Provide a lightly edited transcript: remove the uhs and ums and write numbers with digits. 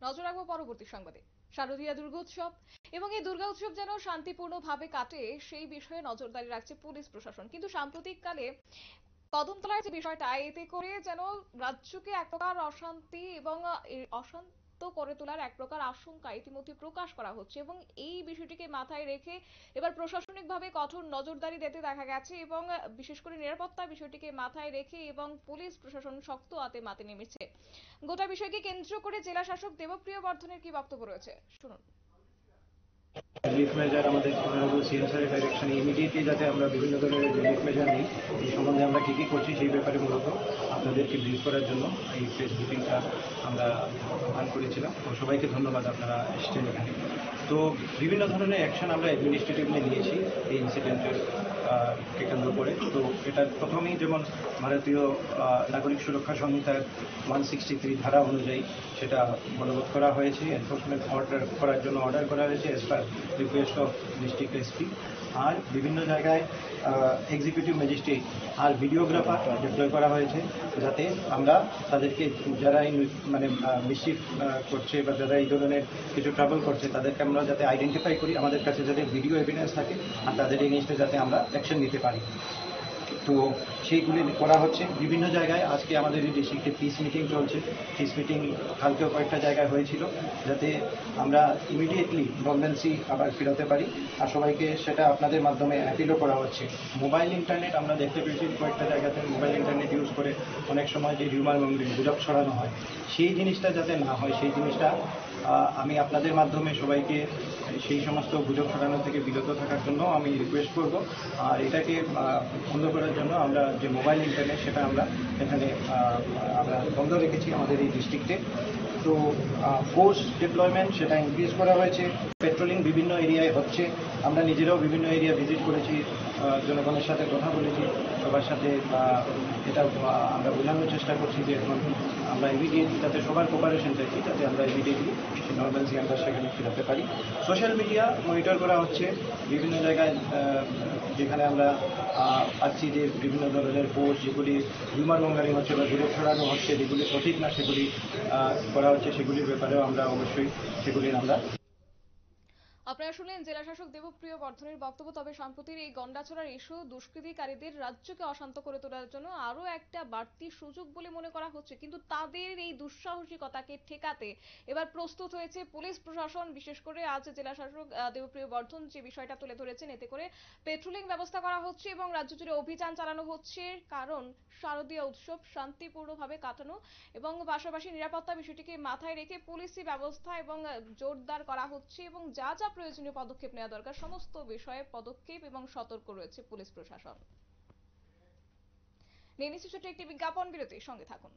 নজর রাখবো পরবর্তী সংবাদে। শারদীয়া দুর্গোৎসব এবং এই দুর্গা উৎসব যেন শান্তিপূর্ণভাবে কাটে সেই বিষয়ে নজরদারি রাখছে পুলিশ প্রশাসন। কিন্তু সাম্প্রতিককালে কদমতলার যে বিষয়টা, এতে করে যেন রাজ্যকে এক প্রকার অশান্তি এবং অশান্ত করে তোলার এক প্রকার আশঙ্কা ইতিমধ্যে প্রকাশ করা হচ্ছে এবং এই বিষয়টিকে মাথায় রেখে এবার প্রশাসনিকভাবে কঠোর নজরদারি দিতে দেখা গেছে এবং বিশেষ করে নিরাপত্তা বিষয়টিকে মাথায় রেখে এবং পুলিশ প্রশাসন শক্ত হাতে মাঠে নেমেছে। গোটা বিষয়কে কেন্দ্র করে জেলা শাসক দেবপ্রিয় বর্ধনের কি বক্তব্য রয়েছে, শুনুন। রিলিফ মেজার আমাদের অনারেবল সিএম স্যারের ডাইরেকশনে ইমিডিয়েটলি যাতে আমরা বিভিন্ন ধরনের রিলিফ মেজার নিই, এই সম্বন্ধে আমরা কী কী করছি সেই ব্যাপারে মূলত আপনাদেরকে ব্রিফ করার জন্য এই প্রেস ব্রিফিংটা আমরা আহ্বান করেছিলাম। তো সবাইকে ধন্যবাদ আপনারা এসছেন এখানে। তো বিভিন্ন ধরনের অ্যাকশন আমরা অ্যাডমিনিস্ট্রেটিভলি নিয়েছি এই ইনসিডেন্টের কে কেন্দ্র করে। তো এটা প্রথমেই যেমন ভারতীয় নাগরিক সুরক্ষা সংহিতার 163 ধারা অনুযায়ী সেটা বলবৎ করা হয়েছে, এনফোর্সমেন্ট অর্ডার করার জন্য অর্ডার করা হয়েছে as per request of district SP. আর বিভিন্ন জায়গায় এক্সিকিউটিভ ম্যাজিস্ট্রেট আর ভিডিওগ্রাফার ডিপ্লয় করা হয়েছে, যাতে আমরা তাদেরকে যারা মানে মিসচিফ করছে বা যারা এই ধরনের কিছু ট্রাবল করছে তাদেরকে আমরা যাতে আইডেন্টিফাই করি, আমাদের কাছে যাতে ভিডিও এভিডেন্স থাকে আর তাদের এগেইনস্টে যাতে আমরা অ্যাকশন নিতে পারি। তো সেইগুলি করা হচ্ছে বিভিন্ন জায়গায়। আজকে আমাদের এই ডিস্ট্রিক্টে পিস মিটিং চলছে। পিস মিটিং কালকেও কয়েকটা জায়গায় হয়েছিল, যাতে আমরা ইমিডিয়েটলি নর্মালসি আবার ফেরাতে পারি। আর সবাইকে সেটা আপনাদের মাধ্যমে অ্যাপিলও করা হচ্ছে। মোবাইল ইন্টারনেট আমরা দেখতে পেয়েছি কয়েকটা জায়গাতে মোবাইল ইন্টারনেট ইউজ করে অনেক সময় যে হিউমার মঙ্গলিং গুজব ছড়ানো হয়, সেই জিনিসটা যাতে না হয়, সেই জিনিসটা আমি আপনাদের মাধ্যমে সবাইকে সেই সমস্ত গুজব ছড়ানো থেকে বিরত থাকার জন্য আমি রিকোয়েস্ট করব। আর এটাকে বন্ধ করার জন্য আমরা যে মোবাইল ইন্টারনেট সেটা আমরা এখানে আমরা বন্ধ রেখেছি আমাদের এই ডিস্ট্রিক্টে। তো ফোর্স ডিপ্লয়মেন্ট সেটা ইনক্রিজ করা হয়েছে। পেট্রোলিং বিভিন্ন এরিয়ায় হচ্ছে। আমরা নিজেরাও বিভিন্ন এরিয়া ভিজিট করেছি, জনগণের সাথে কথা বলেছি, সবার সাথে এটা আমরা বোঝানোর চেষ্টা করছি যে এখন আমরা ইমিডিয়েটলি যাতে সবার কোপারেশন চাইছি, যাতে আমরা ইমিডিয়েটলি নর্মালসি আমরা সেখানে ফিরাতে পারি। সোশ্যাল মিডিয়া মনিটর করা হচ্ছে বিভিন্ন জায়গায়, যেখানে আমরা পাচ্ছি যে বিভিন্ন ধরনের পোস্ট যেগুলি হিউমার মঙ্গারিং হচ্ছে বা গুজব ছড়ানো হচ্ছে, যেগুলি সঠিক না সেগুলি করা হচ্ছে, সেগুলির ব্যাপারেও আমরা অবশ্যই সেগুলির আমরা। আপনারা শুনলেন জেলা শাসক দেবপ্রিয় বর্ধনের বক্তব্য। তবে সম্প্রতির এই গন্ডাছড়ার ইস্যু দুষ্কৃতিকারীদের রাজ্যকে অশান্ত করে তোলার জন্য আরো একটা বাড়তি সুযোগ বলে মনে করা হচ্ছে, কিন্তু তাদের এই দুঃসাহসিকতাকে ঠেকাতে এবার প্রস্তুত হয়েছে পুলিশ প্রশাসন। বিশেষ করে আজ জেলা শাসক দেবপ্রিয় বর্ধন যে বিষয়টা তুলে ধরেছেন, এতে করে পেট্রোলিং ব্যবস্থা করা হচ্ছে এবং রাজ্য জুড়ে অভিযান চালানো হচ্ছে, কারণ শারদীয় উৎসব শান্তিপূর্ণভাবে কাটানো এবং পাশাপাশি নিরাপত্তা বিষয়টিকে মাথায় রেখে পুলিশি ব্যবস্থা এবং জোরদার করা হচ্ছে এবং যা যা প্রয়োজনীয় পদক্ষেপ নেওয়া দরকার সমস্ত বিষয়ে পদক্ষেপ এবং সতর্ক রয়েছে পুলিশ প্রশাসন। নিয়ে নিচ্ছি ছোট্ট একটি বিজ্ঞাপন বিরতি, সঙ্গে থাকুন।